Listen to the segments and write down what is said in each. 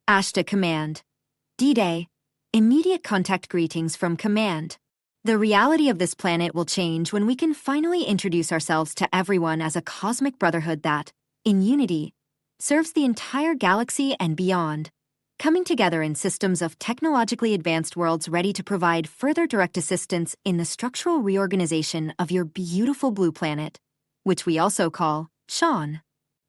Ashtar Command. D-Day. Immediate contact greetings from Command. The reality of this planet will change when we can finally introduce ourselves to everyone as a cosmic brotherhood that, in unity, serves the entire galaxy and beyond, coming together in systems of technologically advanced worlds ready to provide further direct assistance in the structural reorganization of your beautiful blue planet, which we also call Sean,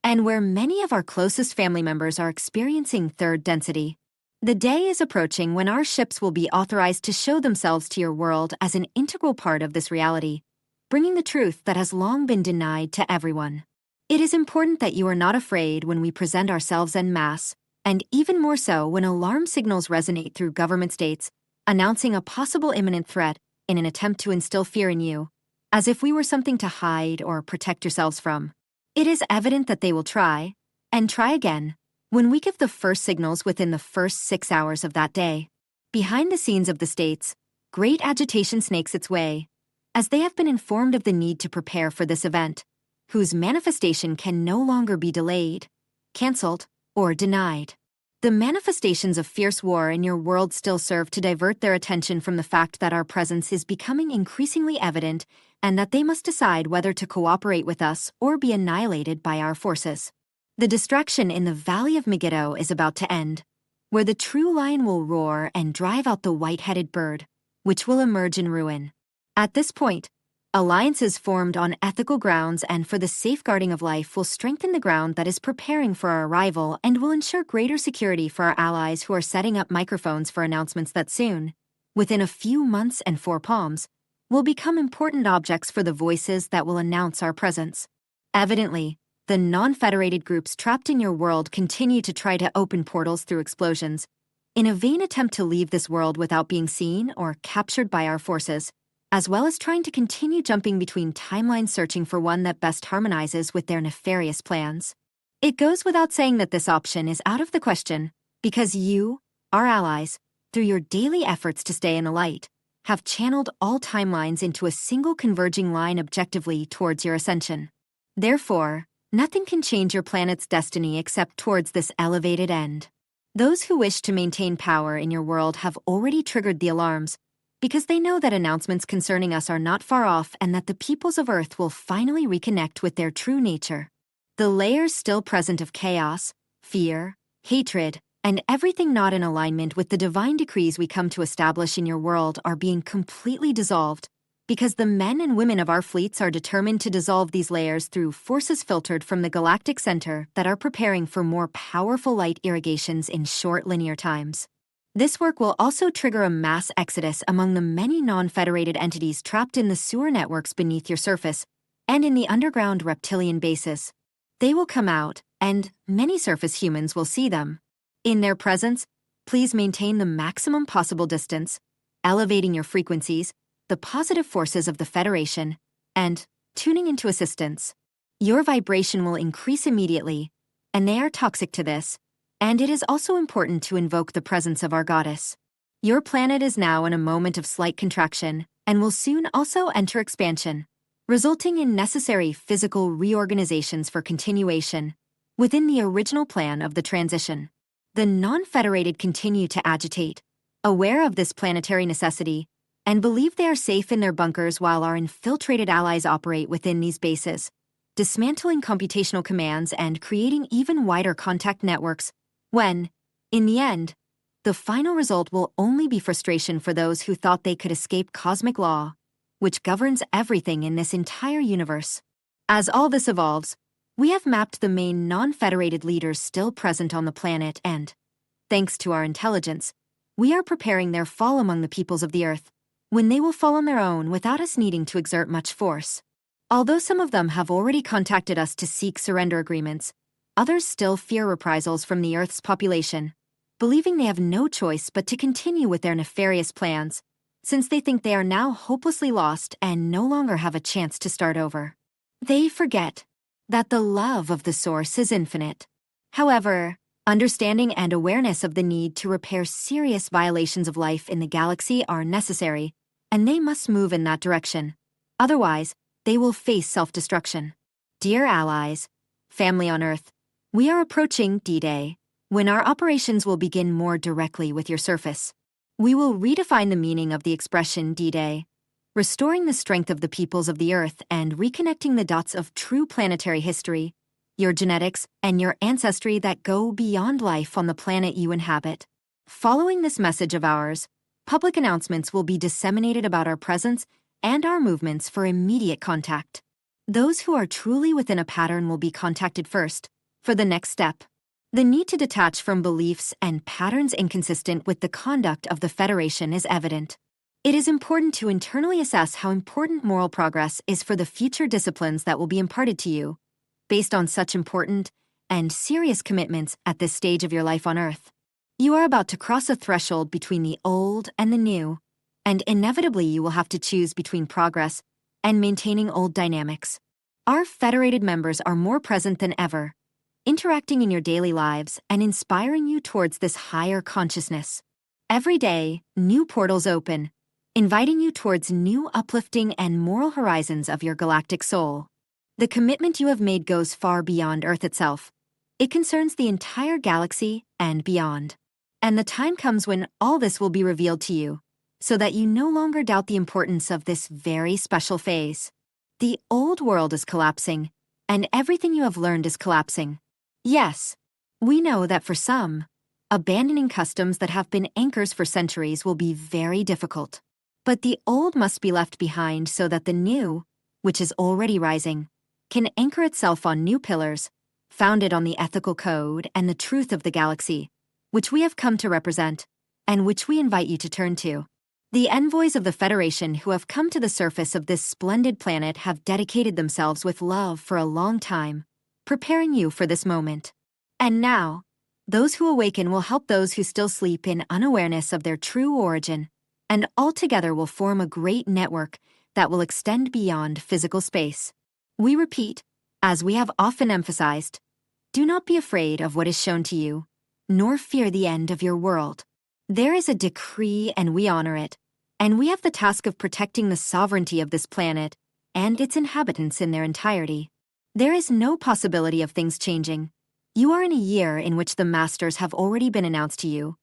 and where many of our closest family members are experiencing third density. The day is approaching when our ships will be authorized to show themselves to your world as an integral part of this reality, bringing the truth that has long been denied to everyone. It is important that you are not afraid when we present ourselves en masse, and even more so when alarm signals resonate through government states, announcing a possible imminent threat in an attempt to instill fear in you, as if we were something to hide or protect yourselves from. It is evident that they will try, and try again, when we give the first signals within the first 6 hours of that day. Behind the scenes of the states, great agitation snakes its way, as they have been informed of the need to prepare for this event, whose manifestation can no longer be delayed, cancelled, or denied. The manifestations of fierce war in your world still serve to divert their attention from the fact that our presence is becoming increasingly evident and that they must decide whether to cooperate with us or be annihilated by our forces. The distraction in the Valley of Megiddo is about to end, where the true lion will roar and drive out the white-headed bird, which will emerge in ruin. At this point, alliances formed on ethical grounds and for the safeguarding of life will strengthen the ground that is preparing for our arrival and will ensure greater security for our allies who are setting up microphones for announcements that soon, within a few months and 4 palms, will become important objects for the voices that will announce our presence. Evidently, the non-federated groups trapped in your world continue to try to open portals through explosions, in a vain attempt to leave this world without being seen or captured by our forces, as well as trying to continue jumping between timelines searching for one that best harmonizes with their nefarious plans. It goes without saying that this option is out of the question, because you, our allies, through your daily efforts to stay in the light, have channeled all timelines into a single converging line objectively towards your ascension. Therefore, nothing can change your planet's destiny except towards this elevated end. Those who wish to maintain power in your world have already triggered the alarms, because they know that announcements concerning us are not far off and that the peoples of Earth will finally reconnect with their true nature. The layers still present of chaos, fear, hatred, and everything not in alignment with the divine decrees we come to establish in your world are being completely dissolved, because the men and women of our fleets are determined to dissolve these layers through forces filtered from the galactic center that are preparing for more powerful light irrigations in short linear times. This work will also trigger a mass exodus among the many non-federated entities trapped in the sewer networks beneath your surface and in the underground reptilian bases. They will come out, and many surface humans will see them. In their presence, please maintain the maximum possible distance, elevating your frequencies, the positive forces of the Federation, and tuning into assistance. Your vibration will increase immediately, and they are toxic to this, and it is also important to invoke the presence of our goddess. Your planet is now in a moment of slight contraction and will soon also enter expansion, resulting in necessary physical reorganizations for continuation within the original plan of the transition. The non-federated continue to agitate, aware of this planetary necessity, and believe they are safe in their bunkers while our infiltrated allies operate within these bases, dismantling computational commands and creating even wider contact networks when, in the end, the final result will only be frustration for those who thought they could escape cosmic law, which governs everything in this entire universe. As all this evolves, we have mapped the main non-federated leaders still present on the planet and, thanks to our intelligence, we are preparing their fall among the peoples of the Earth, when they will fall on their own without us needing to exert much force. Although some of them have already contacted us to seek surrender agreements, others still fear reprisals from the Earth's population, believing they have no choice but to continue with their nefarious plans, since they think they are now hopelessly lost and no longer have a chance to start over. They forget that the love of the Source is infinite. However, understanding and awareness of the need to repair serious violations of life in the galaxy are necessary, and they must move in that direction. Otherwise, they will face self-destruction. Dear allies, family on Earth, we are approaching D-Day, when our operations will begin more directly with your surface. We will redefine the meaning of the expression D-Day, restoring the strength of the peoples of the Earth and reconnecting the dots of true planetary history, your genetics, and your ancestry that go beyond life on the planet you inhabit. Following this message of ours, public announcements will be disseminated about our presence and our movements for immediate contact. Those who are truly within a pattern will be contacted first, for the next step. The need to detach from beliefs and patterns inconsistent with the conduct of the Federation is evident. It is important to internally assess how important moral progress is for the future disciplines that will be imparted to you, based on such important and serious commitments at this stage of your life on Earth. You are about to cross a threshold between the old and the new, and inevitably you will have to choose between progress and maintaining old dynamics. Our federated members are more present than ever, interacting in your daily lives and inspiring you towards this higher consciousness. Every day, new portals open, inviting you towards new uplifting and moral horizons of your galactic soul. The commitment you have made goes far beyond Earth itself. It concerns the entire galaxy and beyond. And the time comes when all this will be revealed to you, so that you no longer doubt the importance of this very special phase. The old world is collapsing, and everything you have learned is collapsing. Yes, we know that for some, abandoning customs that have been anchors for centuries will be very difficult. But the old must be left behind so that the new, which is already rising, can anchor itself on new pillars, founded on the ethical code and the truth of the galaxy, which we have come to represent, and which we invite you to turn to. The envoys of the Federation who have come to the surface of this splendid planet have dedicated themselves with love for a long time, preparing you for this moment. And now, those who awaken will help those who still sleep in unawareness of their true origin, and all together will form a great network that will extend beyond physical space. We repeat, as we have often emphasized, do not be afraid of what is shown to you, nor fear the end of your world. There is a decree and we honor it, and we have the task of protecting the sovereignty of this planet and its inhabitants in their entirety. There is no possibility of things changing. You are in a year in which the Masters have already been announced to you.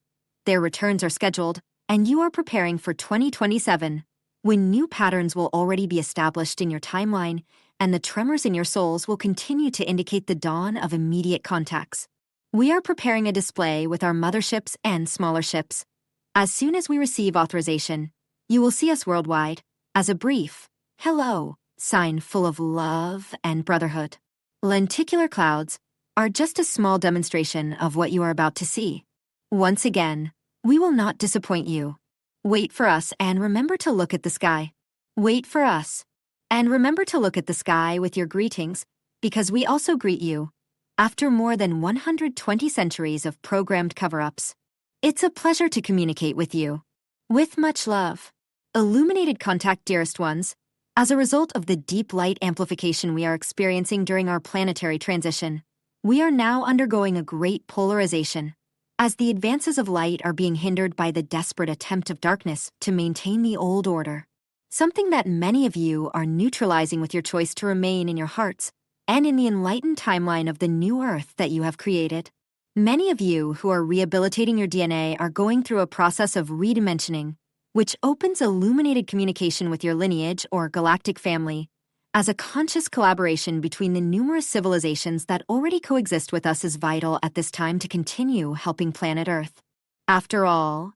Their returns are scheduled, and you are preparing for 2027, when new patterns will already be established in your timeline, and the tremors in your souls will continue to indicate the dawn of immediate contacts. We are preparing a display with our motherships and smaller ships. As soon as we receive authorization, you will see us worldwide as a brief, hello, sign full of love and brotherhood. Lenticular clouds are just a small demonstration of what you are about to see. Once again, we will not disappoint you. Wait for us and remember to look at the sky. Wait for us. And remember to look at the sky with your greetings, because we also greet you, after more than 120 centuries of programmed cover-ups. It's a pleasure to communicate with you. With much love. Illuminated Contact, dearest ones, as a result of the deep light amplification we are experiencing during our planetary transition, we are now undergoing a great polarization, as the advances of light are being hindered by the desperate attempt of darkness to maintain the old order. Something that many of you are neutralizing with your choice to remain in your hearts and in the enlightened timeline of the new Earth that you have created. Many of you who are rehabilitating your DNA are going through a process of redimensioning, which opens illuminated communication with your lineage or galactic family as a conscious collaboration between the numerous civilizations that already coexist with us is vital at this time to continue helping planet Earth. After all,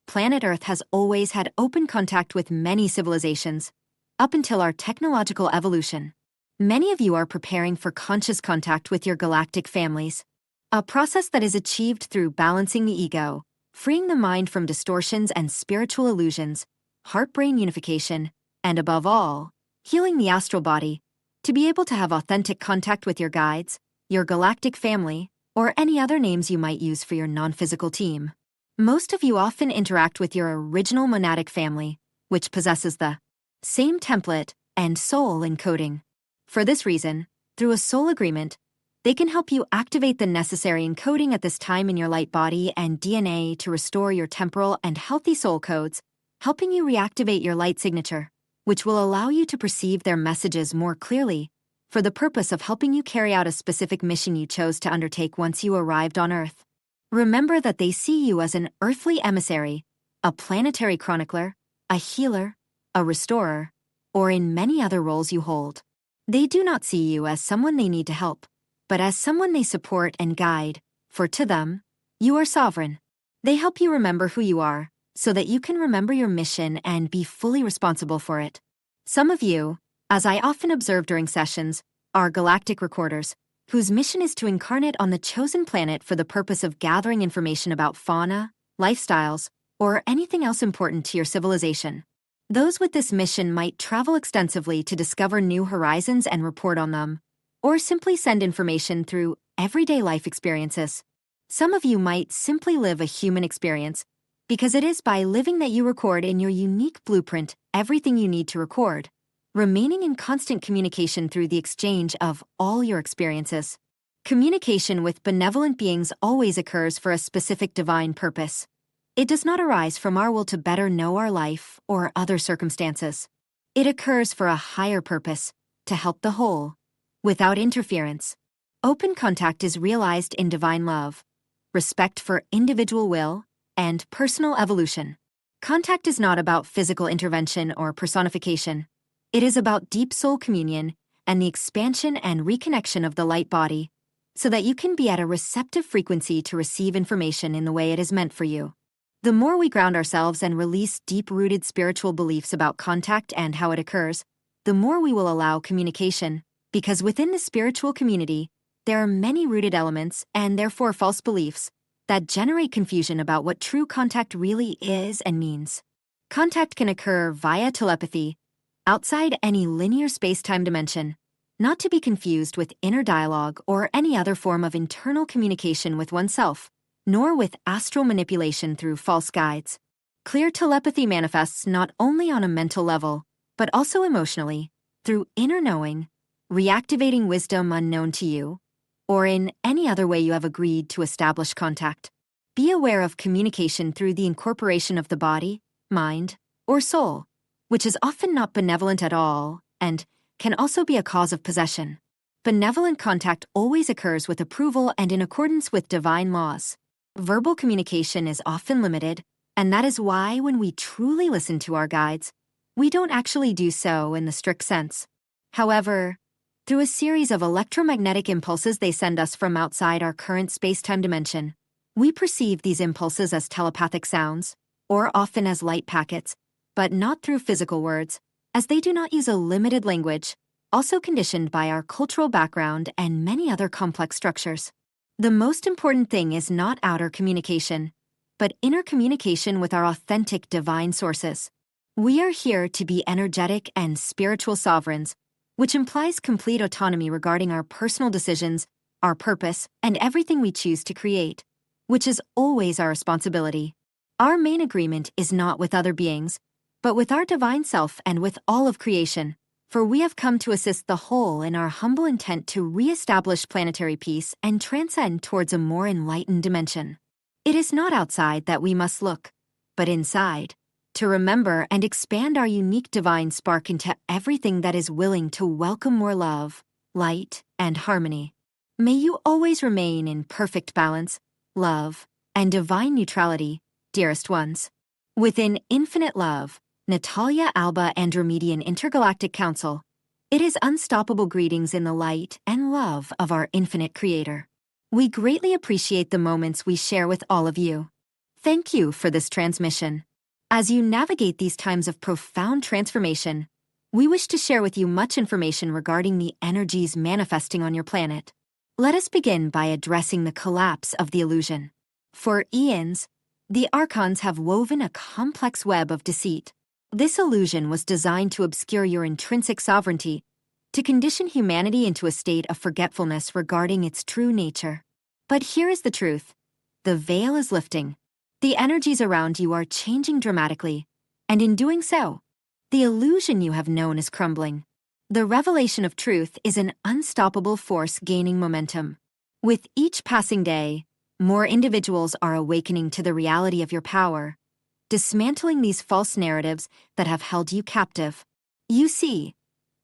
planet Earth has always had open contact with many civilizations, up until our technological evolution. Many of you are preparing for conscious contact with your galactic families, a process that is achieved through balancing the ego, freeing the mind from distortions and spiritual illusions, heart-brain unification, and above all, healing the astral body, to be able to have authentic contact with your guides, your galactic family, or any other names you might use for your non-physical team. Most of you often interact with your original monadic family, which possesses the same template and soul encoding. For this reason, through a soul agreement, they can help you activate the necessary encoding at this time in your light body and DNA to restore your temporal and healthy soul codes, helping you reactivate your light signature, which will allow you to perceive their messages more clearly, for the purpose of helping you carry out a specific mission you chose to undertake once you arrived on Earth. Remember that they see you as an earthly emissary, a planetary chronicler, a healer, a restorer, or in many other roles you hold. They do not see you as someone they need to help, but as someone they support and guide, for to them, you are sovereign. They help you remember who you are, so that you can remember your mission and be fully responsible for it. Some of you, as I often observe during sessions, are galactic recorders, whose mission is to incarnate on the chosen planet for the purpose of gathering information about fauna, lifestyles, or anything else important to your civilization. Those with this mission might travel extensively to discover new horizons and report on them, or simply send information through everyday life experiences. Some of you might simply live a human experience, because it is by living that you record in your unique blueprint everything you need to record, remaining in constant communication through the exchange of all your experiences. Communication with benevolent beings always occurs for a specific divine purpose. It does not arise from our will to better know our life or other circumstances. It occurs for a higher purpose, to help the whole, without interference. Open contact is realized in divine love, respect for individual will, and personal evolution. Contact is not about physical intervention or personification. It is about deep soul communion and the expansion and reconnection of the light body, so that you can be at a receptive frequency to receive information in the way it is meant for you. The more we ground ourselves and release deep-rooted spiritual beliefs about contact and how it occurs, the more we will allow communication, because within the spiritual community, there are many rooted elements and therefore false beliefs that generate confusion about what true contact really is and means. Contact can occur via telepathy, outside any linear space-time dimension, not to be confused with inner dialogue or any other form of internal communication with oneself, nor with astral manipulation through false guides. Clear telepathy manifests not only on a mental level, but also emotionally, through inner knowing, reactivating wisdom unknown to you, or in any other way you have agreed to establish contact. Be aware of communication through the incorporation of the body, mind, or soul, which is often not benevolent at all and can also be a cause of possession. Benevolent contact always occurs with approval and in accordance with divine laws. Verbal communication is often limited, and that is why when we truly listen to our guides, we don't actually do so in the strict sense. However, through a series of electromagnetic impulses they send us from outside our current space-time dimension, we perceive these impulses as telepathic sounds, or often as light packets, but not through physical words, as they do not use a limited language, also conditioned by our cultural background and many other complex structures. The most important thing is not outer communication, but inner communication with our authentic divine sources. We are here to be energetic and spiritual sovereigns, which implies complete autonomy regarding our personal decisions, our purpose, and everything we choose to create, which is always our responsibility. Our main agreement is not with other beings, but with our divine self and with all of creation, for we have come to assist the whole in our humble intent to re-establish planetary peace and transcend towards a more enlightened dimension. It is not outside that we must look, but inside, to remember and expand our unique divine spark into everything that is willing to welcome more love, light, and harmony. May you always remain in perfect balance, love, and divine neutrality, dearest ones. Within infinite love, Natalia Alba Andromedan Intergalactic Council, it is unstoppable greetings in the light and love of our infinite Creator. We greatly appreciate the moments we share with all of you. Thank you for this transmission. As you navigate these times of profound transformation, we wish to share with you much information regarding the energies manifesting on your planet. Let us begin by addressing the collapse of the illusion. For eons, the Archons have woven a complex web of deceit. This illusion was designed to obscure your intrinsic sovereignty, to condition humanity into a state of forgetfulness regarding its true nature. But here is the truth. The veil is lifting. The energies around you are changing dramatically, and in doing so, the illusion you have known is crumbling. The revelation of truth is an unstoppable force gaining momentum. With each passing day, more individuals are awakening to the reality of your power, dismantling these false narratives that have held you captive. You see,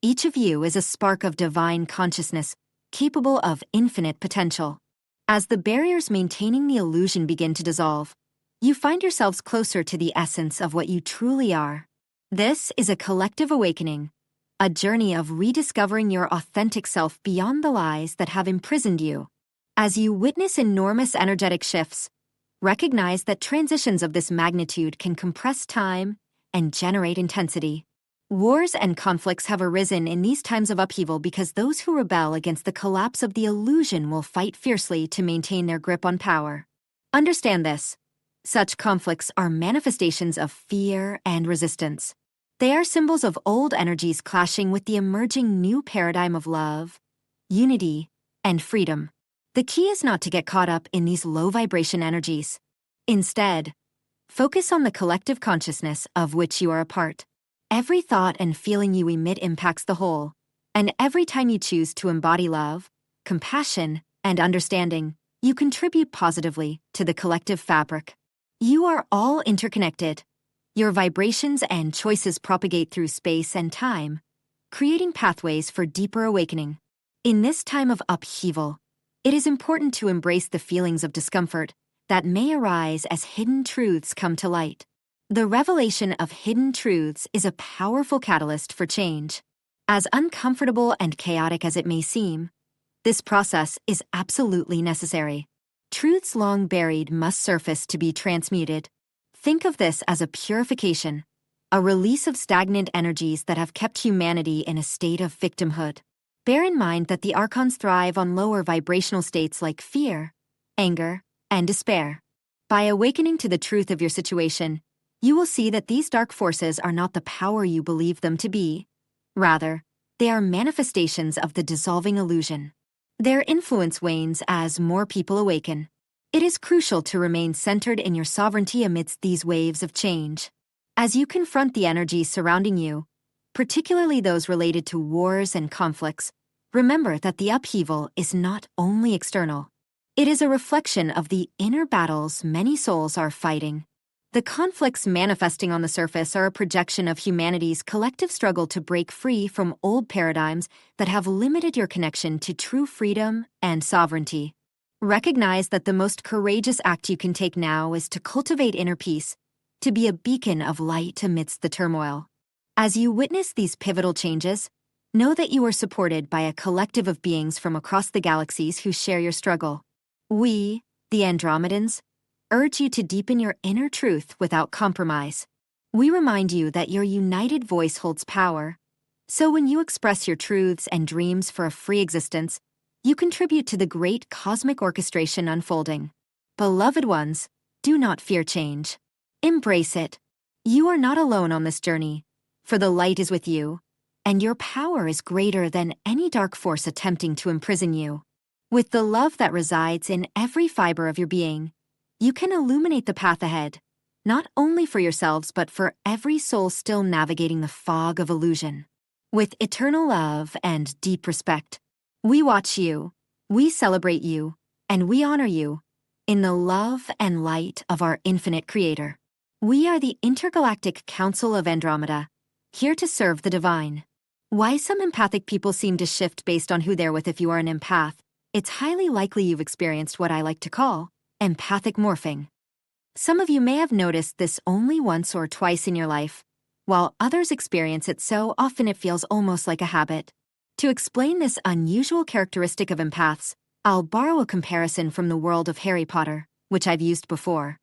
each of you is a spark of divine consciousness, capable of infinite potential. As the barriers maintaining the illusion begin to dissolve, you find yourselves closer to the essence of what you truly are. This is a collective awakening, a journey of rediscovering your authentic self beyond the lies that have imprisoned you. As you witness enormous energetic shifts, recognize that transitions of this magnitude can compress time and generate intensity. Wars and conflicts have arisen in these times of upheaval because those who rebel against the collapse of the illusion will fight fiercely to maintain their grip on power. Understand this. Such conflicts are manifestations of fear and resistance. They are symbols of old energies clashing with the emerging new paradigm of love, unity, and freedom. The key is not to get caught up in these low-vibration energies. Instead, focus on the collective consciousness of which you are a part. Every thought and feeling you emit impacts the whole, and every time you choose to embody love, compassion, and understanding, you contribute positively to the collective fabric. You are all interconnected. Your vibrations and choices propagate through space and time, creating pathways for deeper awakening. In this time of upheaval, it is important to embrace the feelings of discomfort that may arise as hidden truths come to light. The revelation of hidden truths is a powerful catalyst for change. As uncomfortable and chaotic as it may seem, this process is absolutely necessary. Truths long buried must surface to be transmuted. Think of this as a purification, a release of stagnant energies that have kept humanity in a state of victimhood. Bear in mind that the archons thrive on lower vibrational states like fear, anger, and despair. By awakening to the truth of your situation, you will see that these dark forces are not the power you believe them to be. Rather, they are manifestations of the dissolving illusion. Their influence wanes as more people awaken. It is crucial to remain centered in your sovereignty amidst these waves of change. As you confront the energies surrounding you, particularly those related to wars and conflicts, remember that the upheaval is not only external. It is a reflection of the inner battles many souls are fighting. The conflicts manifesting on the surface are a projection of humanity's collective struggle to break free from old paradigms that have limited your connection to true freedom and sovereignty. Recognize that the most courageous act you can take now is to cultivate inner peace, to be a beacon of light amidst the turmoil. As you witness these pivotal changes, know that you are supported by a collective of beings from across the galaxies who share your struggle. We, the Andromedans, urge you to deepen your inner truth without compromise. We remind you that your united voice holds power, so when you express your truths and dreams for a free existence, you contribute to the great cosmic orchestration unfolding. Beloved ones, do not fear change. Embrace it. You are not alone on this journey, for the light is with you, and your power is greater than any dark force attempting to imprison you. With the love that resides in every fiber of your being, you can illuminate the path ahead, not only for yourselves but for every soul still navigating the fog of illusion. With eternal love and deep respect, we watch you, we celebrate you, and we honor you in the love and light of our infinite Creator. We are the Intergalactic Council of Andromeda, here to serve the divine. Why some empathic people seem to shift based on who they're with. If you are an empath, it's highly likely you've experienced what I like to call empathic morphing. Some of you may have noticed this only once or twice in your life, while others experience it so often it feels almost like a habit. To explain this unusual characteristic of empaths, I'll borrow a comparison from the world of Harry Potter, which I've used before.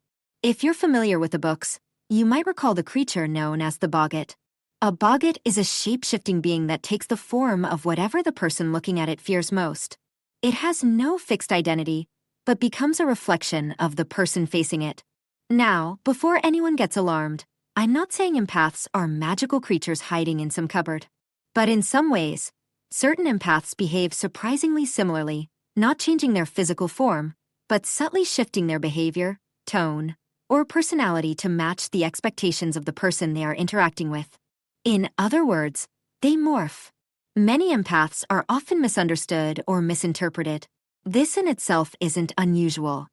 If you're familiar with the books, you might recall the creature known as the Boggart. A Boggart is a shape-shifting being that takes the form of whatever the person looking at it fears most. It has no fixed identity, but becomes a reflection of the person facing it. Now, before anyone gets alarmed, I'm not saying empaths are magical creatures hiding in some cupboard. But in some ways, certain empaths behave surprisingly similarly, not changing their physical form, but subtly shifting their behavior, tone, or personality to match the expectations of the person they are interacting with. In other words, they morph. Many empaths are often misunderstood or misinterpreted. This in itself isn't unusual.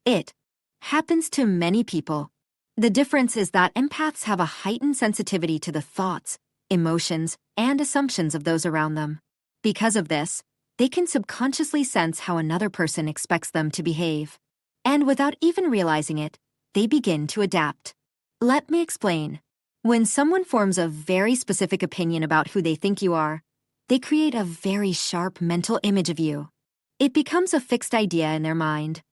It happens to many people. The difference is that empaths have a heightened sensitivity to the thoughts, emotions, and assumptions of those around them. Because of this, they can subconsciously sense how another person expects them to behave. And without even realizing it, they begin to adapt. Let me explain. When someone forms a very specific opinion about who they think you are, they create a very sharp mental image of you. It becomes a fixed idea in their mind.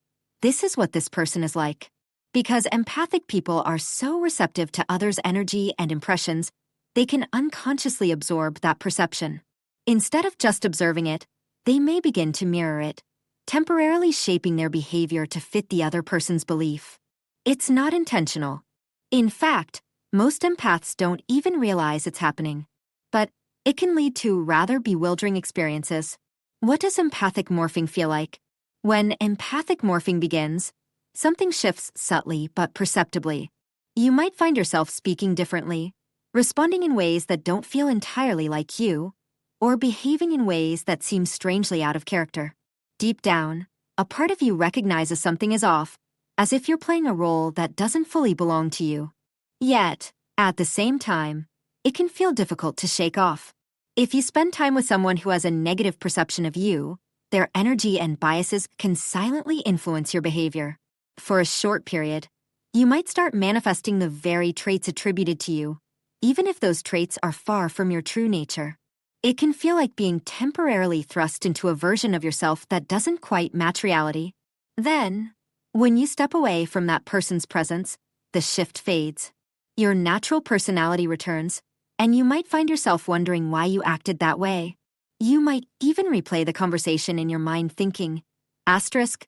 This is what this person is like. Because empathic people are so receptive to others' energy and impressions, they can unconsciously absorb that perception. Instead of just observing it, they may begin to mirror it, temporarily shaping their behavior to fit the other person's belief. It's not intentional. In fact, most empaths don't even realize it's happening. But it can lead to rather bewildering experiences. What does empathic morphing feel like? When empathic morphing begins, something shifts subtly but perceptibly. You might find yourself speaking differently, responding in ways that don't feel entirely like you, or behaving in ways that seem strangely out of character. Deep down, a part of you recognizes something is off, as if you're playing a role that doesn't fully belong to you. Yet, at the same time, it can feel difficult to shake off. If you spend time with someone who has a negative perception of you, their energy and biases can silently influence your behavior. For a short period, you might start manifesting the very traits attributed to you, even if those traits are far from your true nature. It can feel like being temporarily thrust into a version of yourself that doesn't quite match reality. Then, when you step away from that person's presence, the shift fades. Your natural personality returns, and you might find yourself wondering why you acted that way. You might even replay the conversation in your mind thinking, asterisk,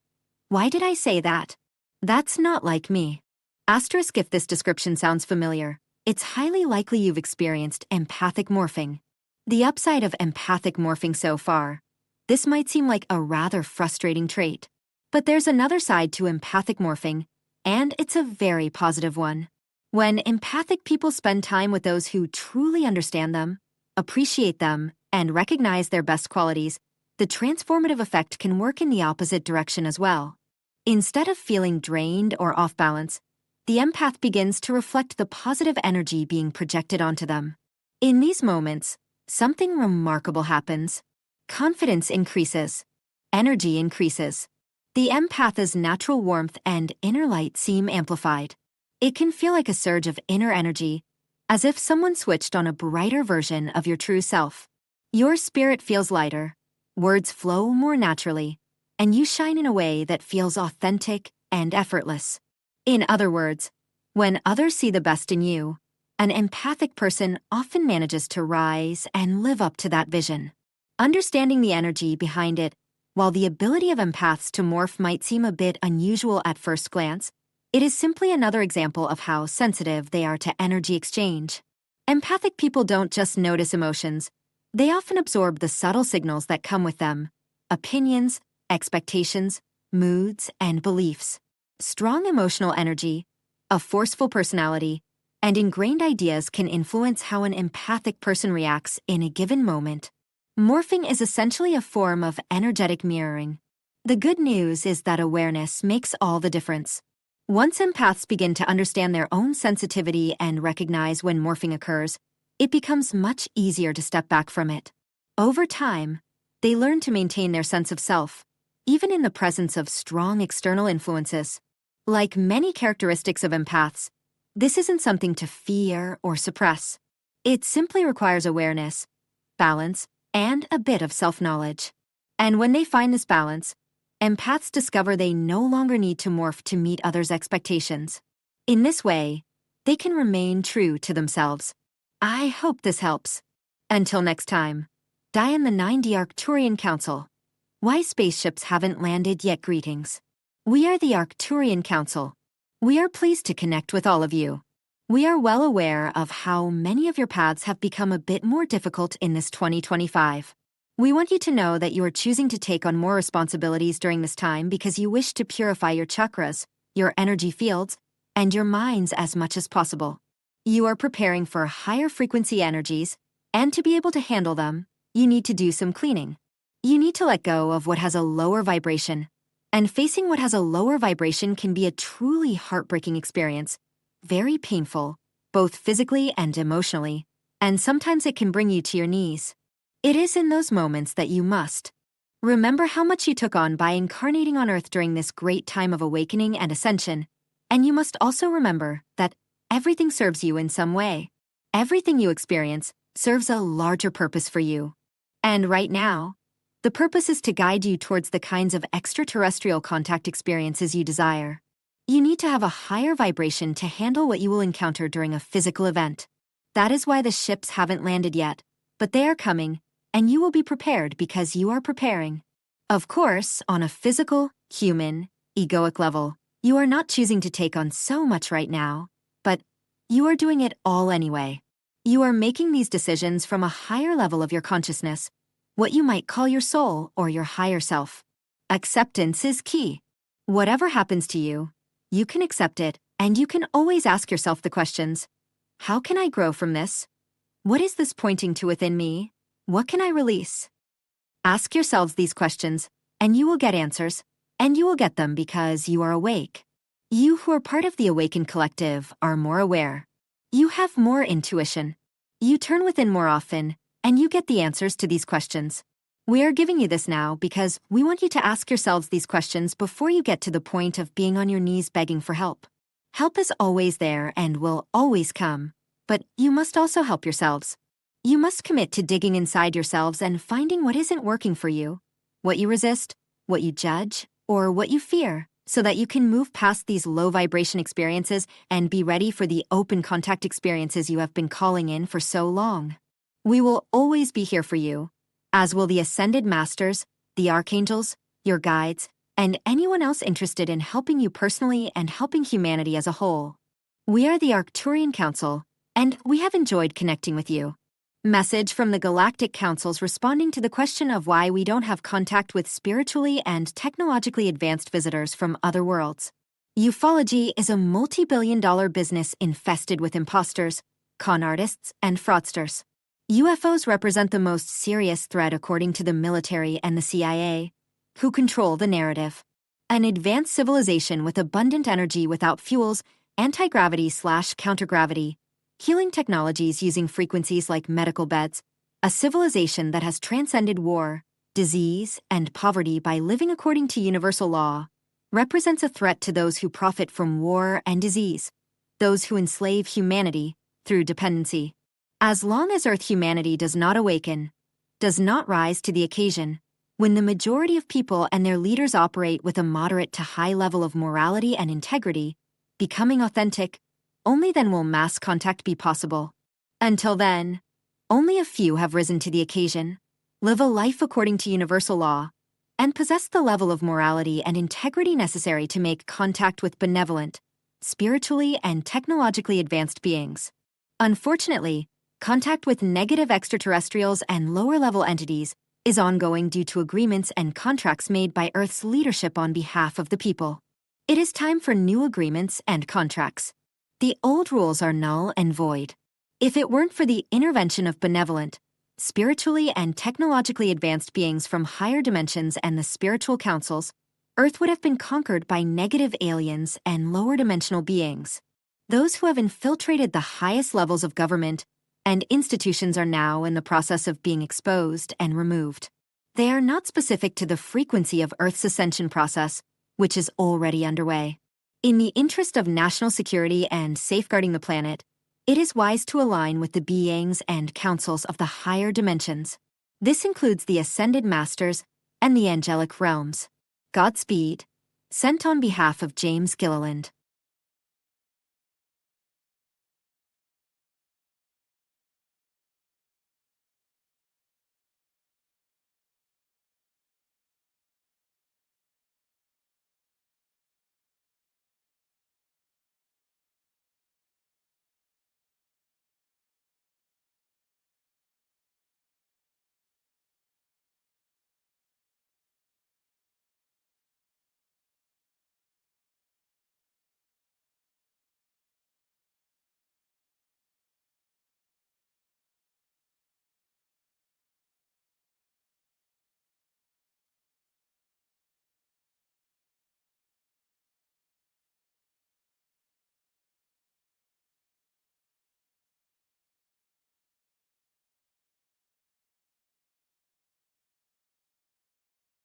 why did I say that? That's not like me. Asterisk, if this description sounds familiar, it's highly likely you've experienced empathic morphing. The upside of empathic morphing so far, this might seem like a rather frustrating trait. But there's another side to empathic morphing, and it's a very positive one. When empathic people spend time with those who truly understand them, appreciate them, and recognize their best qualities, the transformative effect can work in the opposite direction as well. Instead of feeling drained or off balance, the empath begins to reflect the positive energy being projected onto them. In these moments, something remarkable happens. Confidence increases. Energy increases. The empath's natural warmth and inner light seem amplified. It can feel like a surge of inner energy, as if someone switched on a brighter version of your true self. Your spirit feels lighter, words flow more naturally, and you shine in a way that feels authentic and effortless. In other words, when others see the best in you, an empathic person often manages to rise and live up to that vision. Understanding the energy behind it, while the ability of empaths to morph might seem a bit unusual at first glance, it is simply another example of how sensitive they are to energy exchange. Empathic people don't just notice emotions, they often absorb the subtle signals that come with them: opinions, expectations, moods, and beliefs. Strong emotional energy, a forceful personality, and ingrained ideas can influence how an empathic person reacts in a given moment. Morphing is essentially a form of energetic mirroring. The good news is that awareness makes all the difference. Once empaths begin to understand their own sensitivity and recognize when morphing occurs, it becomes much easier to step back from it. Over time, they learn to maintain their sense of self, even in the presence of strong external influences. Like many characteristics of empaths, this isn't something to fear or suppress. It simply requires awareness, balance, and a bit of self-knowledge. And when they find this balance, empaths discover they no longer need to morph to meet others' expectations. In this way, they can remain true to themselves. I hope this helps. Until next time, Diane the 9D Arcturian Council. Why spaceships haven't landed yet? Greetings. We are the Arcturian Council. We are pleased to connect with all of you. We are well aware of how many of your paths have become a bit more difficult in this 2025. We want you to know that you are choosing to take on more responsibilities during this time because you wish to purify your chakras, your energy fields, and your minds as much as possible. You are preparing for higher frequency energies, and to be able to handle them, you need to do some cleaning. You need to let go of what has a lower vibration, and facing what has a lower vibration can be a truly heartbreaking experience, very painful, both physically and emotionally, and sometimes it can bring you to your knees. It is in those moments that you must Remember how much you took on by incarnating on Earth during this great time of awakening and ascension, and you must also remember that everything serves you in some way. Everything you experience serves a larger purpose for you. And right now, the purpose is to guide you towards the kinds of extraterrestrial contact experiences you desire. You need to have a higher vibration to handle what you will encounter during a physical event. That is why the ships haven't landed yet, but they are coming, and you will be prepared because you are preparing. Of course, on a physical, human, egoic level, you are not choosing to take on so much right now, but you are doing it all anyway. You are making these decisions from a higher level of your consciousness, what you might call your soul or your higher self. Acceptance is key. Whatever happens to you, you can accept it, and you can always ask yourself the questions: how can I grow from this? What is this pointing to within me? What can I release? Ask yourselves these questions, and you will get answers, and you will get them because you are awake. You who are part of the Awakened Collective are more aware. You have more intuition. You turn within more often, and you get the answers to these questions. We are giving you this now because we want you to ask yourselves these questions before you get to the point of being on your knees begging for help. Help is always there and will always come, but you must also help yourselves. You must commit to digging inside yourselves and finding what isn't working for you, what you resist, what you judge, or what you fear, so that you can move past these low vibration experiences and be ready for the open contact experiences you have been calling in for so long. We will always be here for you, as will the Ascended Masters, the Archangels, your guides, and anyone else interested in helping you personally and helping humanity as a whole. We are the Arcturian Council, and we have enjoyed connecting with you. Message from the Galactic Councils responding to the question of why we don't have contact with spiritually and technologically advanced visitors from other worlds. Ufology is a multi-billion-dollar business infested with imposters, con artists, and fraudsters. UFOs represent the most serious threat according to the military and the CIA, who control the narrative. An advanced civilization with abundant energy without fuels, anti-gravity/countergravity, healing technologies using frequencies like medical beds, a civilization that has transcended war, disease, and poverty by living according to universal law, represents a threat to those who profit from war and disease, those who enslave humanity through dependency. As long as Earth humanity does not awaken, does not rise to the occasion, when the majority of people and their leaders operate with a moderate to high level of morality and integrity, becoming authentic, only then will mass contact be possible. Until then, only a few have risen to the occasion, live a life according to universal law, and possess the level of morality and integrity necessary to make contact with benevolent, spiritually and technologically advanced beings. Unfortunately, contact with negative extraterrestrials and lower-level entities is ongoing due to agreements and contracts made by Earth's leadership on behalf of the people. It is time for new agreements and contracts. The old rules are null and void. If it weren't for the intervention of benevolent, spiritually and technologically advanced beings from higher dimensions and the spiritual councils, Earth would have been conquered by negative aliens and lower-dimensional beings. Those who have infiltrated the highest levels of government and institutions are now in the process of being exposed and removed. They are not specific to the frequency of Earth's ascension process, which is already underway. In the interest of national security and safeguarding the planet, it is wise to align with the beings and councils of the higher dimensions. This includes the Ascended Masters and the angelic realms. Godspeed. Sent on behalf of James Gilliland.